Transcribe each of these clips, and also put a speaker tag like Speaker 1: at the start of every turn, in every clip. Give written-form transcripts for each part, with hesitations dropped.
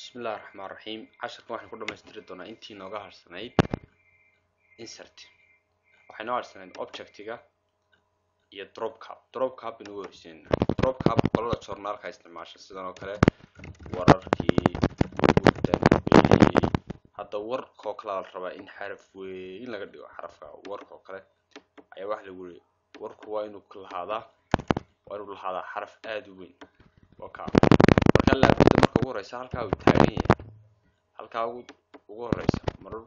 Speaker 1: بسم الله الرحمن الرحيم. عشرة waxaan ku dhameystiri doonaa intii nooga harsanayd insert. waxaan noo harsanayd objectiga iyo drop cap inuu horseeyay. drop cap qolada journalka isticmaasha sidoo kale wararkii hadda warka kala raba in xaraf weyn laga dhigo xarafka warka kale ayaa wax lagu leeyahay warku waa inuu lahaadaa xaraf aad u weyn marka la ugu horeysa halka uu taagan yahay halka ugu horeysa marar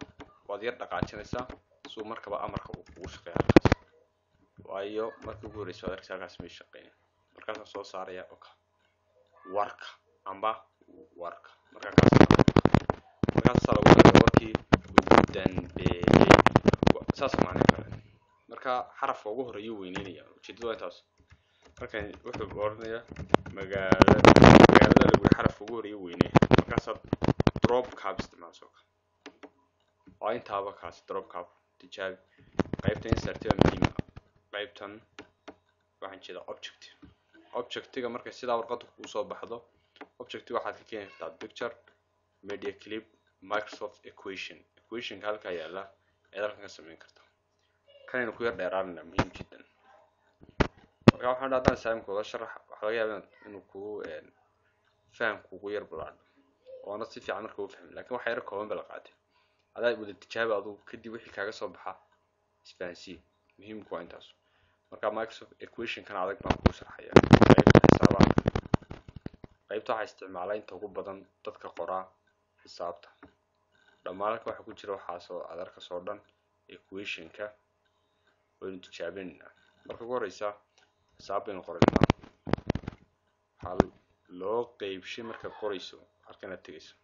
Speaker 1: waad yar dhaqaajinaysaa soo markaba amarka uu ugu shaqeeyo halkaas waayo markii ugu horeysa halkaas ma shaqeeyo markaas soo saaraya warka markaas lagu warkii danbeeyay saas marka xarafka ugu horeeyo weyneynaya ujeedadu intaas markan wuxuu oranayaa magaalada lagu xarafka ugu horeeyo weyneey markaas drop cap isticmaalso oo intaaba kaas drop cap tijaab qaybta insert muhiim qaybtan waxaan jeedaa objectiga marka sida warqad ku soo baxdo objectiga waxaad ka keeni kartaa picture media clip Microsoft equation halka yaala ee halkan ka sameyn kartaa kan ku yar dheeraadna muhiim jiddan marka waxaan dhadaan saamkooda sharax waxa laga yaabaa inuu ku fahamku ugu yar balaadho oo na si fiican marka uu fahmo laakiin waxa yar kooban bal qaatay adaa wada tijaabo adu kadib wixii kaaga soo baxa isfahansi muhiim ku intaas marka Microsoft equation kan adag baan ku sharxaya qaybta waxa isticmaalay inta ugu badan dadka qoraa xisaabta dhammaan waxa ku jira waxa soo adarka soo dhan equation-ka oo tijaabina marka ugu horeysa xisaabin qoraynaa hal loo qaybshay marka qorayso halkan aad tagayso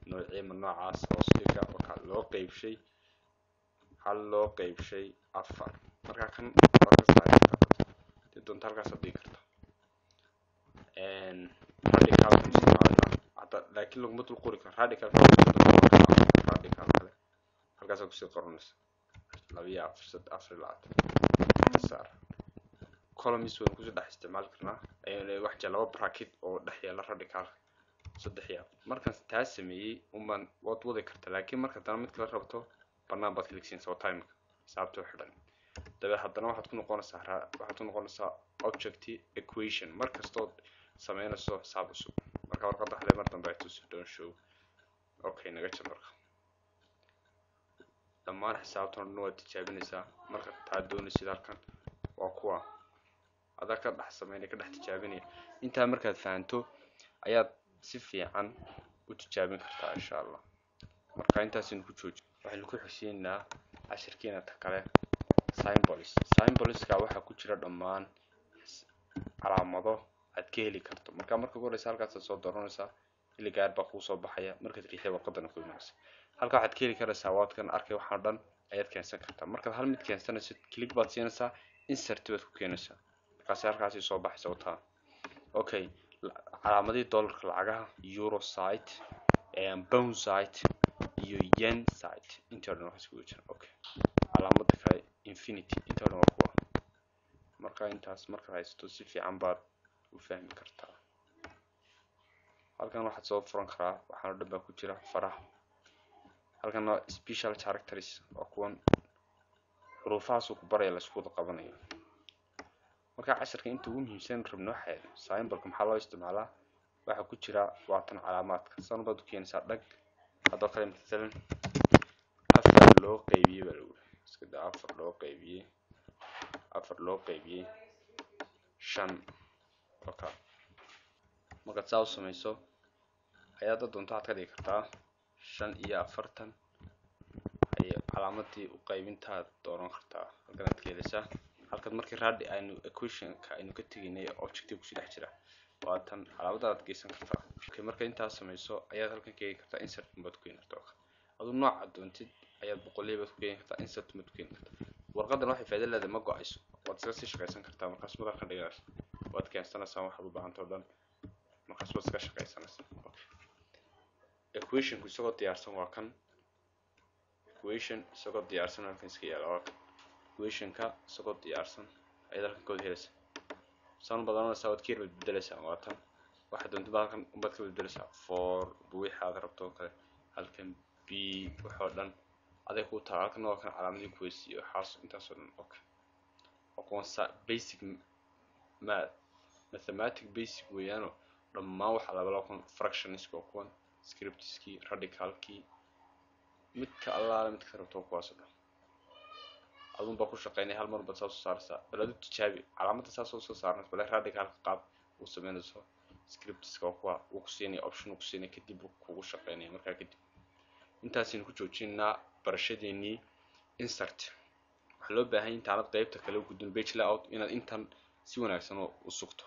Speaker 1: noocaas oo sika waxa loo qaybshay hal loo qaybshay 4 marka kan marka saarta doonta halkaas dhigi karto radical hada laakiin lagu mid qori karo radical kale halkaas ku soo qoranaysa 2 saar columns waan ku soo dhex isticmaal karnaa wax laba bracket oo dhex yaala radical 3 markaan taas sameeyay waad wadi kartaa laakiin marka tan mid kala rabto banaan baad kliksin soo time xisaabta xidhan dabay haddana waxaad ku noqonaysaa object equation markastoo sameynayso xisaab cusub marka warqadda xalay mar dambe ay tusoo doon show okay naga jabro dhammaan xisaabtan waad tijaabinaysaa marka taad doonaysid halkan waa kuwa adaa ka dhex sameynay ka dhex tijaabinaya inta markaad fahanto ayaad si fiican u tijaabin kartaa insha Allah marka intaas in ku joojiyo waxaan ku xuseenaa ashirkeena ta kale symbols ka waxa ku jira dhammaan calaamado aad ka heli karto marka ugu horeysa halkaas soo dooranaysaa ili gaar baa ku soo baxaya markaad riixay warqadana ku imanaysa halka waxaad ka heli karaysaa waadkan arkay waxa dhan ayaad keensan kartaa marka hal mid keensanaysid click baad siinaysaa insert baad ku keenaysaa markaas halkaas soo baxaysa wata okay calaamadii dollarka lacagaha euro site pound site iyo yen site internal waxa isku jira okay calaamada kale infinity internal kuwa marka intaas marka haysto si fiican baad u fahmi kartaa halkan waxaad soo furan karaa waxaana dhanba ku jira faraha halkan special characters oo kuwan xuruufahaas ku baray la isku qabanayo marka casharka inta ugu muhiimsan rabno waxa symbolka maxaa loo isticmaalaa waxa ku jira waatan calaamaadka sanad u keenaysa dhag hadoo kale midalan afar loo qaybiyay bal iska daa afar loo qaybiyay 5 okay marka saaw sameeyso ayaad doonto aad ka dhigi kartaa 5 iyo 40 ay calaamadii u qaybinta dooran kartaa halkan aad keenaysaa halkan markii radi aynu equation-ka aynu ka taginay objective ku dhex jira waatan calaamada aad geysan kartaa okay marka intaas sameeyso ayaad halkan ka heli kartaa insert mode ku inarto adu nooc doontid ayaad boqoleeyba ku heli kartaa insert mode ku inarto warqadan waxay faa'iido leedahay ma go'ayso waad iska sii shaqeysan kartaa markaas madax ka dhigaas waad keensanaysaa waxa u baahan tahay dhan markaas waad iska shaqeysanaysaa equation ku soo diyaarsan waa kan equation soo diyaarsan halkan iska yaala equation-ka soo diyaarsan ayaad halkan ka helaysaa san badanna saad kiir bedelaysaa waatan waxaad doonto halkan ubaad ka beddeleysaa for wixii aad rabto kale halkan b waxoo dhan aday ku taala halkan waa kan calaamadii kuweysiiyo waxaas intaasoo dhan okay waa kuwan basic mathematic basic weeyaano dhammaan waxaa laba kun fractionska oo kuwan scriptskii radicalkii midka allaale midka rabto kuwaasoo dhan adun baa ku shaqeynaya hal mar baad saa soo saaraysaa bal adu tijaabi calaamadda saas soo saarnaysa bal radicalka qaab uu sameynayso scriptska oo kuwa uu ku siinaya option uu ku siinaya kadib uu kugu shaqeynaya markaa kadib intaasaynu ku joojinaa barashadeenii insert waxaa loo baahan yahay intaanad qaybta kale u gudbin page layout inaad intan si wanaagsan u sugto